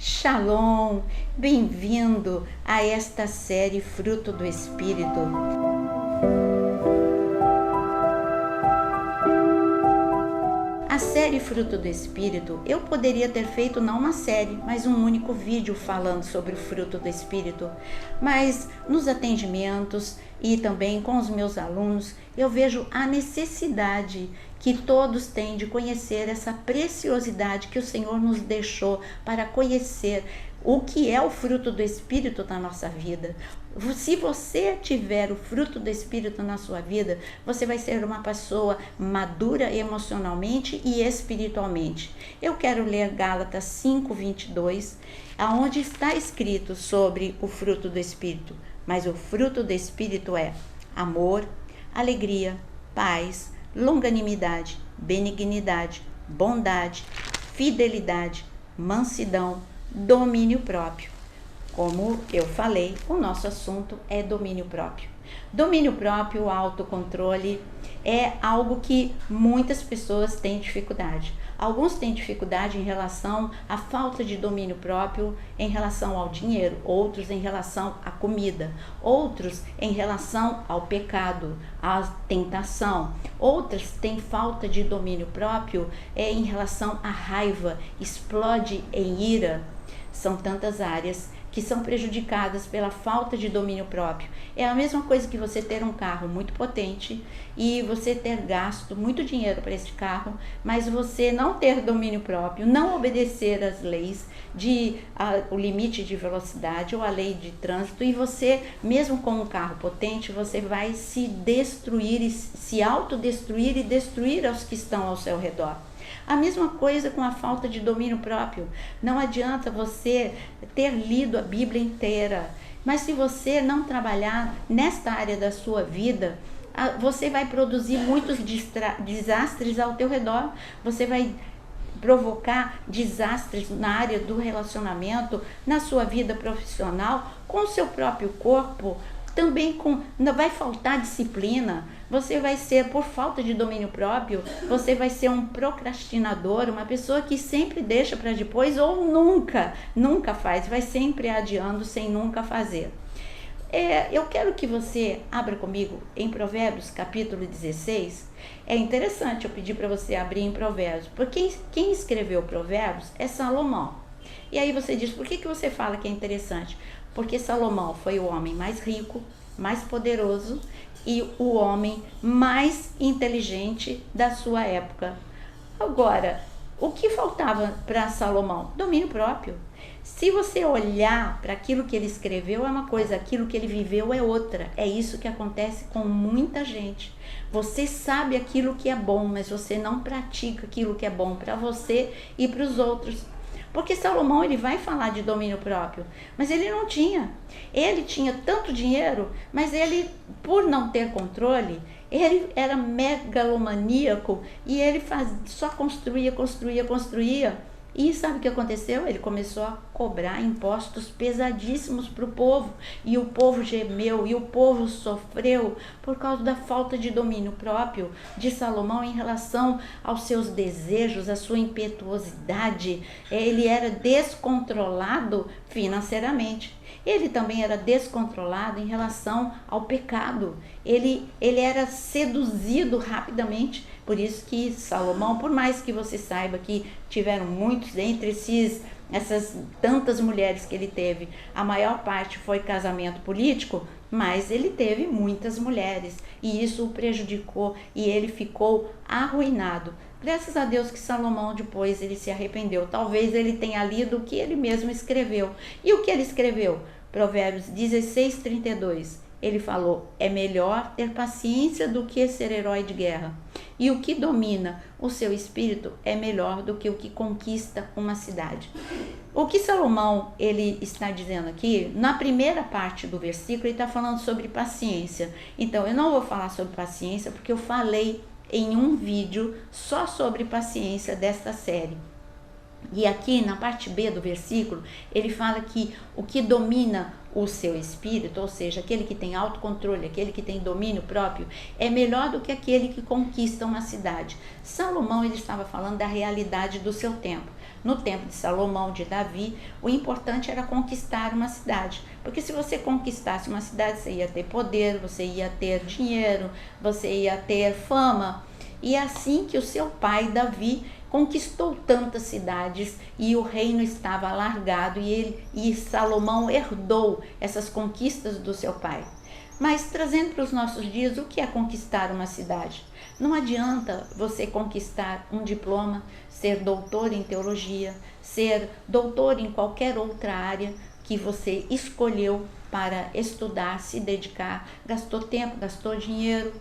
Shalom, bem-vindo a esta série Fruto do Espírito. A série Fruto do Espírito, eu poderia ter feito não uma série, mas um único vídeo falando sobre o fruto do Espírito. Mas nos atendimentos e também com os meus alunos, eu vejo a necessidade que todos têm de conhecer essa preciosidade que o Senhor nos deixou para conhecer o que é o fruto do Espírito na nossa vida. Se você tiver o fruto do Espírito na sua vida, você vai ser uma pessoa madura emocionalmente e espiritualmente. Eu quero ler Gálatas 5:22, aonde está escrito sobre o fruto do Espírito. Mas o fruto do Espírito é amor, alegria, paz, longanimidade, benignidade, bondade, fidelidade, mansidão, domínio próprio. Como eu falei, o nosso assunto é domínio próprio. Domínio próprio, autocontrole, é algo que muitas pessoas têm dificuldade. Alguns têm dificuldade em relação à falta de domínio próprio em relação ao dinheiro, outros em relação à comida, outros em relação ao pecado, à tentação, outras têm falta de domínio próprio em relação à raiva, explode em ira. São tantas áreas que são prejudicadas pela falta de domínio próprio. É a mesma coisa que você ter um carro muito potente e você ter gasto muito dinheiro para esse carro, mas você não ter domínio próprio, não obedecer às leis o limite de velocidade ou a lei de trânsito, e você, mesmo com um carro potente, você vai se destruir, se autodestruir e destruir aos que estão ao seu redor. A mesma coisa com a falta de domínio próprio. Não adianta você ter lido a Bíblia inteira, mas se você não trabalhar nesta área da sua vida, você vai produzir muitos desastres ao teu redor. Você vai provocar desastres na área do relacionamento, na sua vida profissional, com o seu próprio corpo. Também vai faltar disciplina, você vai ser, por falta de domínio próprio, você vai ser um procrastinador, uma pessoa que sempre deixa para depois ou nunca faz, vai sempre adiando sem nunca fazer. Eu quero que você abra comigo em Provérbios capítulo 16. É interessante eu pedir para você abrir em Provérbios, porque quem escreveu Provérbios é Salomão. E aí você diz, por que você fala que é interessante? Porque Salomão foi o homem mais rico, mais poderoso e o homem mais inteligente da sua época. Agora, o que faltava para Salomão? Domínio próprio. Se você olhar para aquilo que ele escreveu é uma coisa, aquilo que ele viveu é outra. É isso que acontece com muita gente. Você sabe aquilo que é bom, mas você não pratica aquilo que é bom para você e para os outros. Porque Salomão, ele vai falar de domínio próprio, mas ele não tinha. Ele tinha tanto dinheiro, mas ele, por não ter controle, ele era megalomaníaco e ele só construía. E sabe o que aconteceu? Ele começou a cobrar impostos pesadíssimos para o povo. E o povo gemeu, e o povo sofreu por causa da falta de domínio próprio de Salomão em relação aos seus desejos, à sua impetuosidade. Ele era descontrolado financeiramente. Ele também era descontrolado em relação ao pecado. Ele era seduzido rapidamente. Por isso que Salomão, por mais que você saiba que tiveram muitos entre essas tantas mulheres que ele teve, a maior parte foi casamento político, mas ele teve muitas mulheres e isso o prejudicou e ele ficou arruinado. Graças a Deus que Salomão depois ele se arrependeu. Talvez ele tenha lido o que ele mesmo escreveu. E o que ele escreveu? Provérbios 16:32. Ele falou, é melhor ter paciência do que ser herói de guerra. E o que domina o seu espírito é melhor do que o que conquista uma cidade. O que Salomão ele está dizendo aqui, na primeira parte do versículo, ele está falando sobre paciência. Então, eu não vou falar sobre paciência, porque eu falei em um vídeo só sobre paciência desta série. E aqui na parte B do versículo, ele fala que o que domina o seu espírito, ou seja, aquele que tem autocontrole, aquele que tem domínio próprio, é melhor do que aquele que conquista uma cidade. Salomão ele estava falando da realidade do seu tempo. No tempo de Salomão, de Davi, o importante era conquistar uma cidade. Porque se você conquistasse uma cidade, você ia ter poder, você ia ter dinheiro, você ia ter fama. E é assim que o seu pai, Davi, conquistou tantas cidades e o reino estava alargado e Salomão herdou essas conquistas do seu pai. Mas trazendo para os nossos dias, o que é conquistar uma cidade? Não adianta você conquistar um diploma, ser doutor em teologia, ser doutor em qualquer outra área que você escolheu para estudar, se dedicar, gastou tempo, gastou dinheiro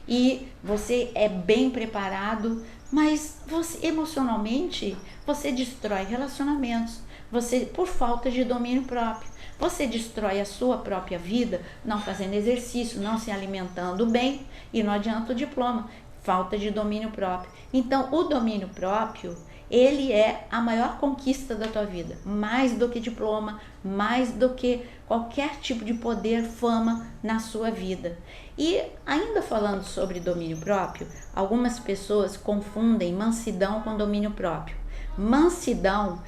e você é bem preparado, mas você emocionalmente você destrói relacionamentos, você por falta de domínio próprio. Você destrói a sua própria vida não fazendo exercício, não se alimentando bem e não adianta o diploma, falta de domínio próprio. Então, o domínio próprio, ele é a maior conquista da tua vida, mais do que diploma, mais do que qualquer tipo de poder, fama na sua vida. E ainda falando sobre domínio próprio, algumas pessoas confundem mansidão com domínio próprio. Mansidão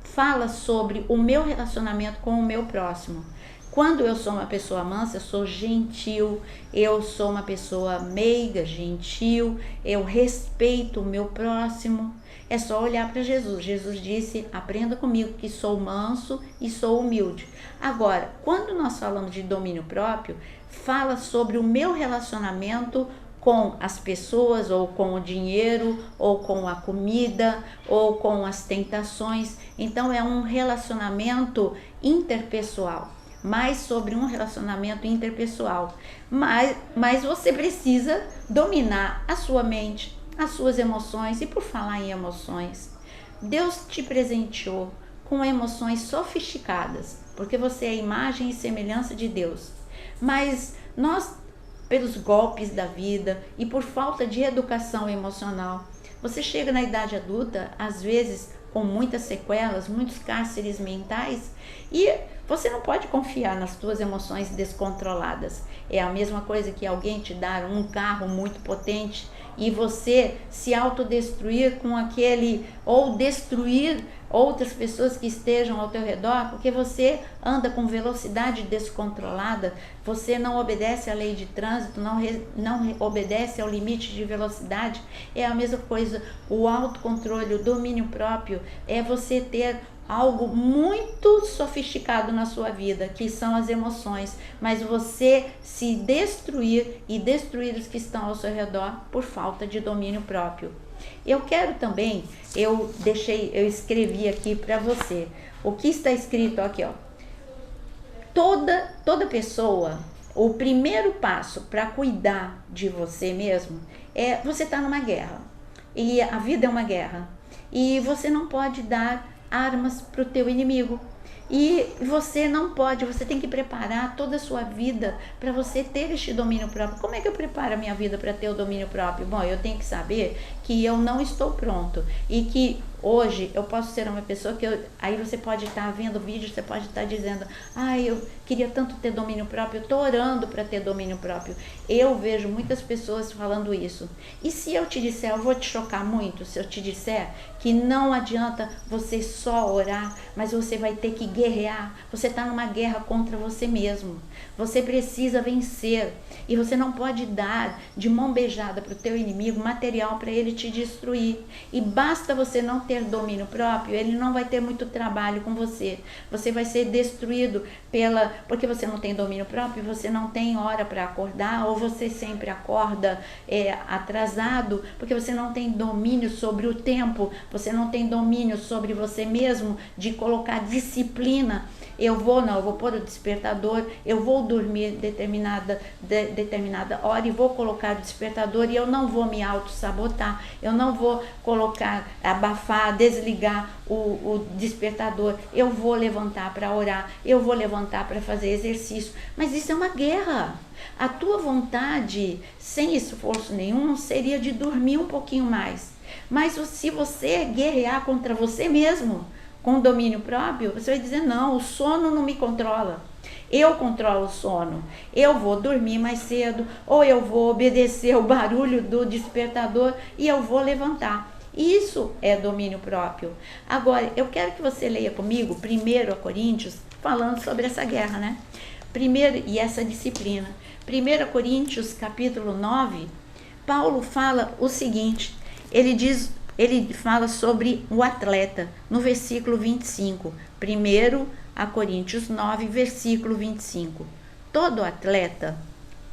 fala sobre o meu relacionamento com o meu próximo. Quando eu sou uma pessoa mansa, eu sou gentil, eu sou uma pessoa meiga, gentil, eu respeito o meu próximo. É só olhar para Jesus. Jesus disse, aprenda comigo que sou manso e sou humilde. Agora, quando nós falamos de domínio próprio, fala sobre o meu relacionamento com as pessoas, ou com o dinheiro, ou com a comida, ou com as tentações. Então é um relacionamento interpessoal, mais sobre um relacionamento interpessoal. Mas você precisa dominar a sua mente, as suas emoções. E por falar em emoções, Deus te presenteou com emoções sofisticadas, porque você é a imagem e semelhança de Deus. Mas nós, pelos golpes da vida e por falta de educação emocional, você chega na idade adulta, às vezes com muitas sequelas, muitos cárceres mentais, e você não pode confiar nas suas emoções descontroladas. É a mesma coisa que alguém te dar um carro muito potente e você se autodestruir com aquele, ou destruir outras pessoas que estejam ao teu redor, porque você anda com velocidade descontrolada, você não obedece à lei de trânsito, não obedece ao limite de velocidade. É a mesma coisa, o autocontrole, o domínio próprio, é você ter algo muito sofisticado na sua vida, que são as emoções, mas você se destruir e destruir os que estão ao seu redor por falta de domínio próprio. Eu quero também, eu escrevi aqui para você, o que está escrito aqui, ó. Toda pessoa, o primeiro passo para cuidar de você mesmo é você estar numa guerra, e a vida é uma guerra, e você não pode dar armas para o teu inimigo. E você não pode, você tem que preparar toda a sua vida para você ter este domínio próprio. Como é que eu preparo a minha vida para ter o domínio próprio? Bom, eu tenho que saber que eu não estou pronto e que hoje eu posso ser uma pessoa que aí você pode estar vendo vídeo, você pode estar dizendo, eu queria tanto ter domínio próprio, eu estou orando para ter domínio próprio. Eu vejo muitas pessoas falando isso. E se eu te disser, eu vou te chocar muito, se eu te disser que não adianta você só orar, mas você vai ter que guerrear. Você está numa guerra contra você mesmo. Você precisa vencer. E você não pode dar de mão beijada para o teu inimigo material para ele te destruir. E basta você não ter domínio próprio, ele não vai ter muito trabalho com você. Você vai ser destruído porque você não tem domínio próprio, você não tem hora para acordar, ou você sempre acorda atrasado, porque você não tem domínio sobre o tempo, você não tem domínio sobre você mesmo, de colocar disciplina. Eu vou pôr o despertador, eu vou dormir determinada hora e vou colocar o despertador e eu não vou me auto-sabotar, eu não vou abafar, desligar o despertador, eu vou levantar para orar, eu vou levantar para fazer exercício, mas isso é uma guerra. A tua vontade, sem esforço nenhum, seria de dormir um pouquinho mais, mas se você guerrear contra você mesmo, com domínio próprio, você vai dizer, não, o sono não me controla. Eu controlo o sono. Eu vou dormir mais cedo, ou eu vou obedecer o barulho do despertador e eu vou levantar. Isso é domínio próprio. Agora, eu quero que você leia comigo 1 Coríntios, falando sobre essa guerra, né? Primeiro, e essa disciplina. 1 Coríntios, capítulo 9, Paulo fala o seguinte, ele fala sobre o atleta, no versículo 25. 1 Coríntios 9, versículo 25. Todo atleta,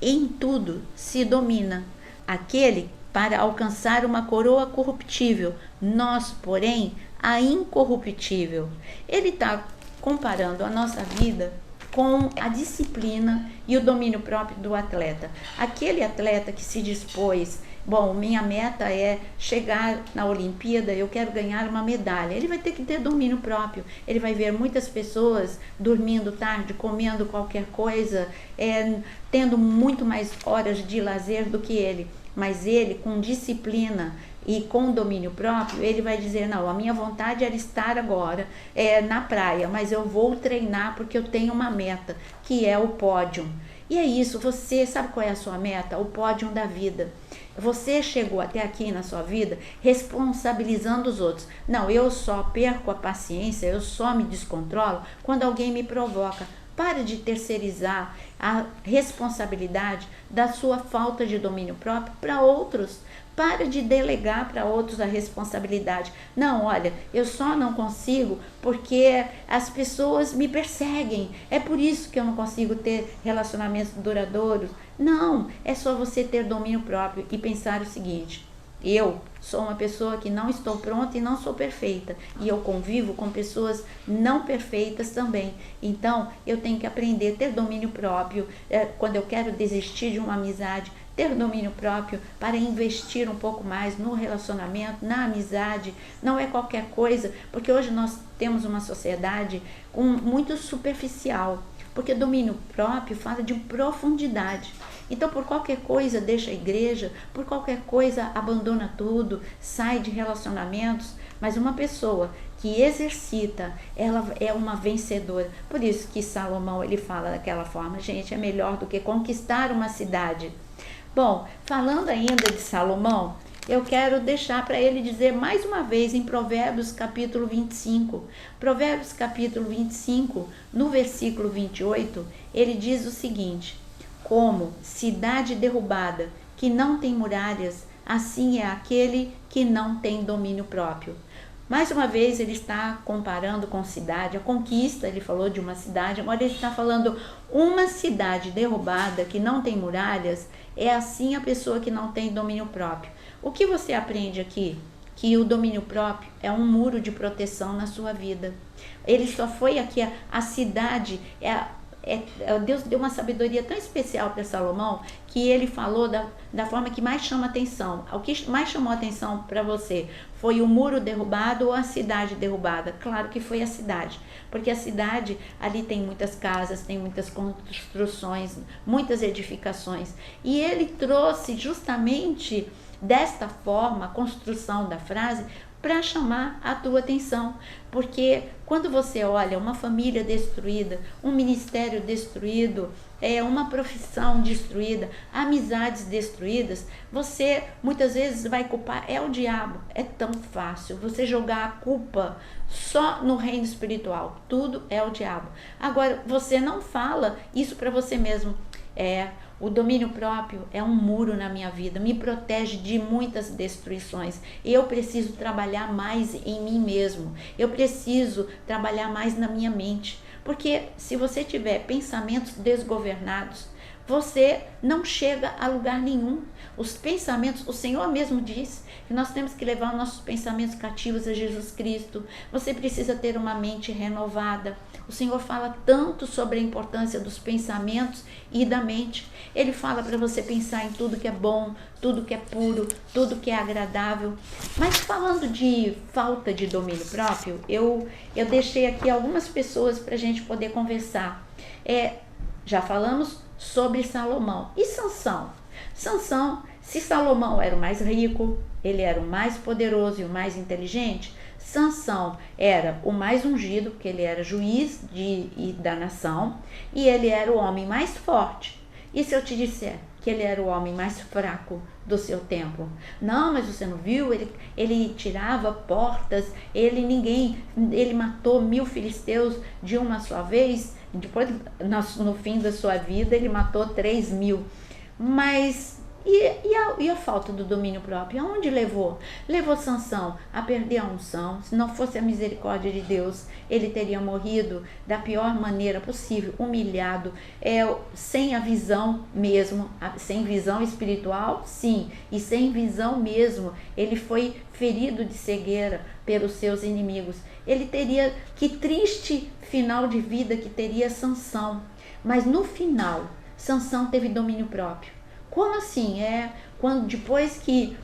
em tudo, se domina. Aquele para alcançar uma coroa corruptível, nós, porém, a incorruptível. Ele está comparando a nossa vida com a disciplina e o domínio próprio do atleta. Aquele atleta que se dispôs, bom, minha meta é chegar na Olimpíada, eu quero ganhar uma medalha. Ele vai ter que ter domínio próprio. Ele vai ver muitas pessoas dormindo tarde, comendo qualquer coisa, tendo muito mais horas de lazer do que ele. Mas ele, com disciplina e com domínio próprio, ele vai dizer, não, a minha vontade era estar agora na praia, mas eu vou treinar porque eu tenho uma meta, que é o pódio. E é isso, você sabe qual é a sua meta? O pódio da vida. Você chegou até aqui na sua vida responsabilizando os outros. Não, eu só perco a paciência, eu só me descontrolo quando alguém me provoca. Pare de terceirizar a responsabilidade da sua falta de domínio próprio para outros. Pare de delegar para outros a responsabilidade. Não, olha, eu só não consigo porque as pessoas me perseguem. É por isso que eu não consigo ter relacionamentos duradouros. Não, é só você ter domínio próprio e pensar o seguinte: eu sou uma pessoa que não estou pronta e não sou perfeita. E eu convivo com pessoas não perfeitas também. Então, eu tenho que aprender a ter domínio próprio. Quando eu quero desistir de uma amizade, ter domínio próprio para investir um pouco mais no relacionamento, na amizade. Não é qualquer coisa, porque hoje nós temos uma sociedade muito superficial. Porque domínio próprio fala de profundidade. Então, por qualquer coisa, deixa a igreja, por qualquer coisa, abandona tudo, sai de relacionamentos. Mas uma pessoa que exercita, ela é uma vencedora. Por isso que Salomão, ele fala daquela forma, gente, é melhor do que conquistar uma cidade. Bom, falando ainda de Salomão, eu quero deixar para ele dizer mais uma vez em Provérbios capítulo 25. Provérbios capítulo 25, no versículo 28, ele diz o seguinte: como cidade derrubada, que não tem muralhas, assim é aquele que não tem domínio próprio. Mais uma vez ele está comparando com cidade, a conquista, ele falou de uma cidade, agora ele está falando uma cidade derrubada, que não tem muralhas, é assim a pessoa que não tem domínio próprio. O que você aprende aqui? Que o domínio próprio é um muro de proteção na sua vida. Ele só foi aqui, a cidade, Deus deu uma sabedoria tão especial para Salomão, que ele falou da forma que mais chama atenção. O que mais chamou atenção para você? Foi o muro derrubado ou a cidade derrubada? Claro que foi a cidade, porque a cidade, ali tem muitas casas, tem muitas construções, muitas edificações. E ele trouxe justamente desta forma a construção da frase para chamar a tua atenção, porque quando você olha uma família destruída, um ministério destruído, uma profissão destruída, amizades destruídas, você muitas vezes vai culpar, o diabo. É tão fácil você jogar a culpa só no reino espiritual, tudo é o diabo. Agora, você não fala isso para você mesmo. O domínio próprio é um muro na minha vida, me protege de muitas destruições. Eu preciso trabalhar mais em mim mesmo, eu preciso trabalhar mais na minha mente, porque se você tiver pensamentos desgovernados, você não chega a lugar nenhum. Os pensamentos, o Senhor mesmo disse que nós temos que levar os nossos pensamentos cativos a Jesus Cristo. Você precisa ter uma mente renovada. O Senhor fala tanto sobre a importância dos pensamentos e da mente. Ele fala para você pensar em tudo que é bom, tudo que é puro, tudo que é agradável. Mas falando de falta de domínio próprio, eu deixei aqui algumas pessoas para a gente poder conversar. Já falamos sobre Salomão. E Sansão? Sansão, se Salomão era o mais rico, ele era o mais poderoso e o mais inteligente, Sansão era o mais ungido, porque ele era juiz da nação, e ele era o homem mais forte. E se eu te disser que ele era o homem mais fraco do seu tempo. Não, mas você não viu? Ele tirava portas, ele matou 1000 filisteus de uma só vez. Depois, no fim da sua vida, ele matou 3.000. Mas e a falta do domínio próprio? Aonde levou? Levou Sansão a perder a unção. Se não fosse a misericórdia de Deus, ele teria morrido da pior maneira possível, humilhado, sem a visão mesmo, sem visão espiritual, sim, e sem visão mesmo. Ele foi ferido de cegueira pelos seus inimigos. Ele teria, que triste final de vida que teria Sansão. Mas no final, Sansão teve domínio próprio. Como assim? Quando depois que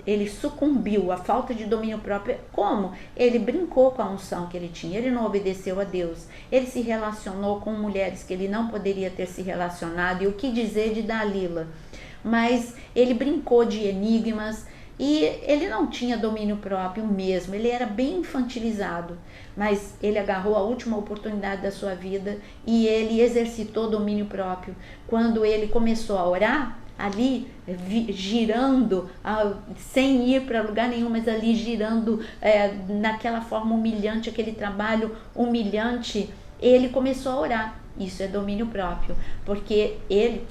ele sucumbiu à falta de domínio próprio, como? Ele brincou com a unção que ele tinha, ele não obedeceu a Deus, ele se relacionou com mulheres que ele não poderia ter se relacionado, e o que dizer de Dalila? Mas ele brincou de enigmas, e ele não tinha domínio próprio mesmo, ele era bem infantilizado, mas ele agarrou a última oportunidade da sua vida e ele exercitou domínio próprio. Quando ele começou a orar, ali girando, sem ir para lugar nenhum, mas ali girando naquela forma humilhante, aquele trabalho humilhante, ele começou a orar. Isso é domínio próprio, porque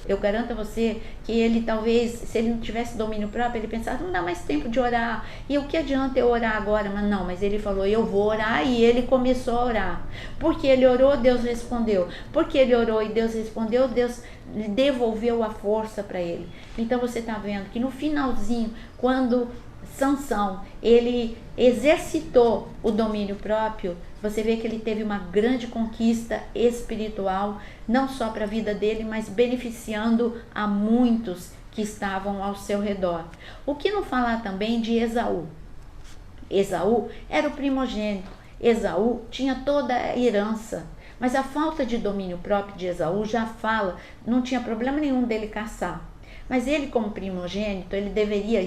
eu garanto a você que ele talvez, se ele não tivesse domínio próprio, ele pensava, não dá mais tempo de orar, e o que adianta eu orar agora? Mas ele falou, eu vou orar, e ele começou a orar. Porque ele orou, Deus respondeu. Porque ele orou e Deus respondeu, Deus devolveu a força para ele. Então você está vendo que no finalzinho, quando Sansão, ele exercitou o domínio próprio, você vê que ele teve uma grande conquista espiritual, não só para a vida dele, mas beneficiando a muitos que estavam ao seu redor. O que não falar também de Esaú? Esaú era o primogênito, Esaú tinha toda a herança, mas a falta de domínio próprio de Esaú já fala, não tinha problema nenhum dele caçar. Mas ele, como primogênito, ele deveria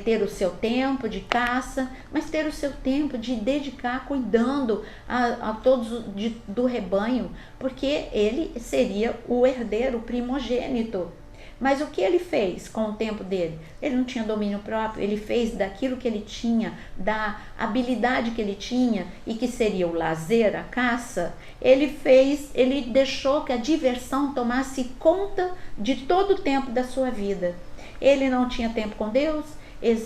ter o seu tempo de caça, mas ter o seu tempo de dedicar cuidando a todos do rebanho, porque ele seria o herdeiro primogênito. Mas o que ele fez com o tempo dele? Ele não tinha domínio próprio, ele fez daquilo que ele tinha, da habilidade que ele tinha, e que seria o lazer, a caça, ele deixou que a diversão tomasse conta de todo o tempo da sua vida. Ele não tinha tempo com Deus,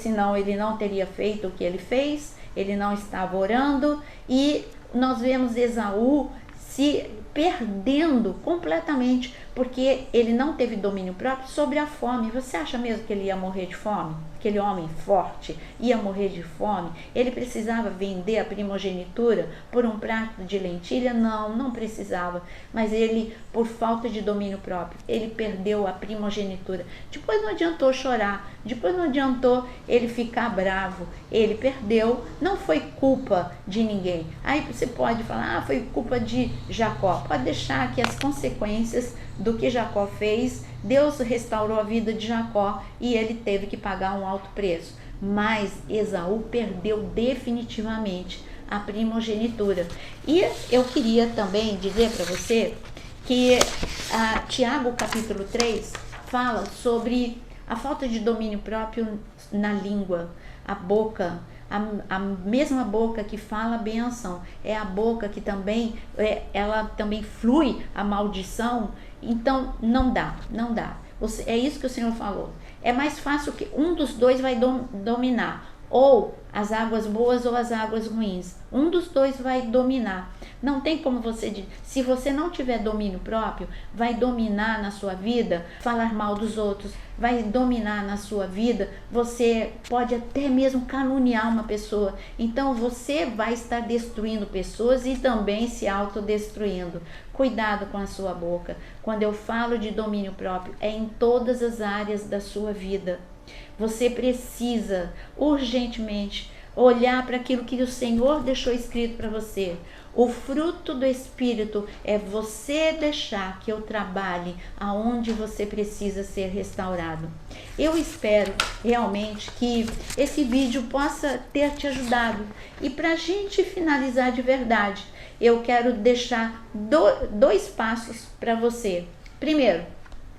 senão ele não teria feito o que ele fez, ele não estava orando, e nós vemos Esaú se perdendo completamente, porque ele não teve domínio próprio sobre a fome. Você acha mesmo que ele ia morrer de fome? Aquele homem forte ia morrer de fome? Ele precisava vender a primogenitura por um prato de lentilha? Não precisava. Mas ele, por falta de domínio próprio, ele perdeu a primogenitura. Depois não adiantou chorar, depois não adiantou ele ficar bravo. Ele perdeu, não foi culpa de ninguém. Aí você pode falar, foi culpa de Jacó. Pode deixar que as consequências do que Jacó fez, Deus restaurou a vida de Jacó e ele teve que pagar um alto preço. Mas Esaú perdeu definitivamente a primogenitura. E eu queria também dizer para você que Tiago capítulo 3 fala sobre a falta de domínio próprio na língua, a boca. A mesma boca que fala a bênção é a boca que também, ela também flui a maldição. Então não dá. É isso que o Senhor falou. É mais fácil que um dos dois vai dominar, ou as águas boas ou as águas ruins. Um dos dois vai dominar. Não tem como se você não tiver domínio próprio, vai dominar na sua vida falar mal dos outros, vai dominar na sua vida, você pode até mesmo caluniar uma pessoa. Então você vai estar destruindo pessoas e também se autodestruindo. Cuidado com a sua boca. Quando eu falo de domínio próprio, é em todas as áreas da sua vida. Você precisa urgentemente olhar para aquilo que o Senhor deixou escrito para você. O fruto do Espírito é você deixar que eu trabalhe aonde você precisa ser restaurado. Eu espero realmente que esse vídeo possa ter te ajudado. E para a gente finalizar de verdade, eu quero deixar dois passos para você. Primeiro,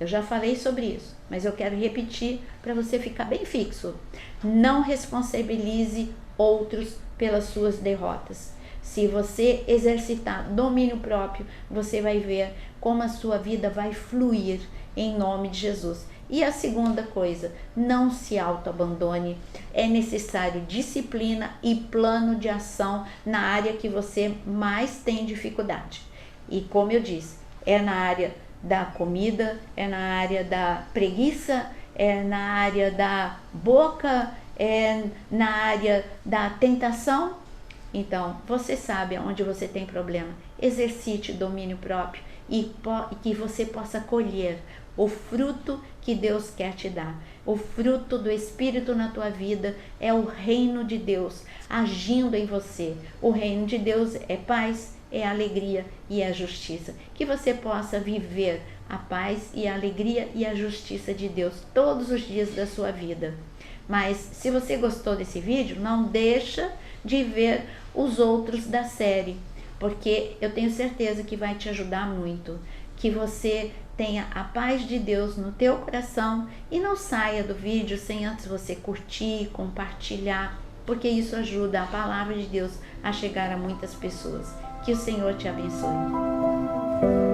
Eu já falei sobre isso, mas eu quero repetir para você ficar bem fixo. Não responsabilize outros pelas suas derrotas. Se você exercitar domínio próprio, você vai ver como a sua vida vai fluir em nome de Jesus. E a segunda coisa, não se autoabandone. É necessário disciplina e plano de ação na área que você mais tem dificuldade. E como eu disse, é na área da comida, é na área da preguiça, é na área da boca, é na área da tentação. Então, você sabe onde você tem problema. Exercite domínio próprio e que você possa colher o fruto que Deus quer te dar. O fruto do Espírito na tua vida é o reino de Deus agindo em você. O reino de Deus é paz, é alegria e é justiça. Que você possa viver a paz e a alegria e a justiça de Deus todos os dias da sua vida. Mas se você gostou desse vídeo, não deixa de ver os outros da série, porque eu tenho certeza que vai te ajudar muito. Que você tenha a paz de Deus no teu coração e não saia do vídeo sem antes você curtir, compartilhar, porque isso ajuda a palavra de Deus a chegar a muitas pessoas. Que o Senhor te abençoe.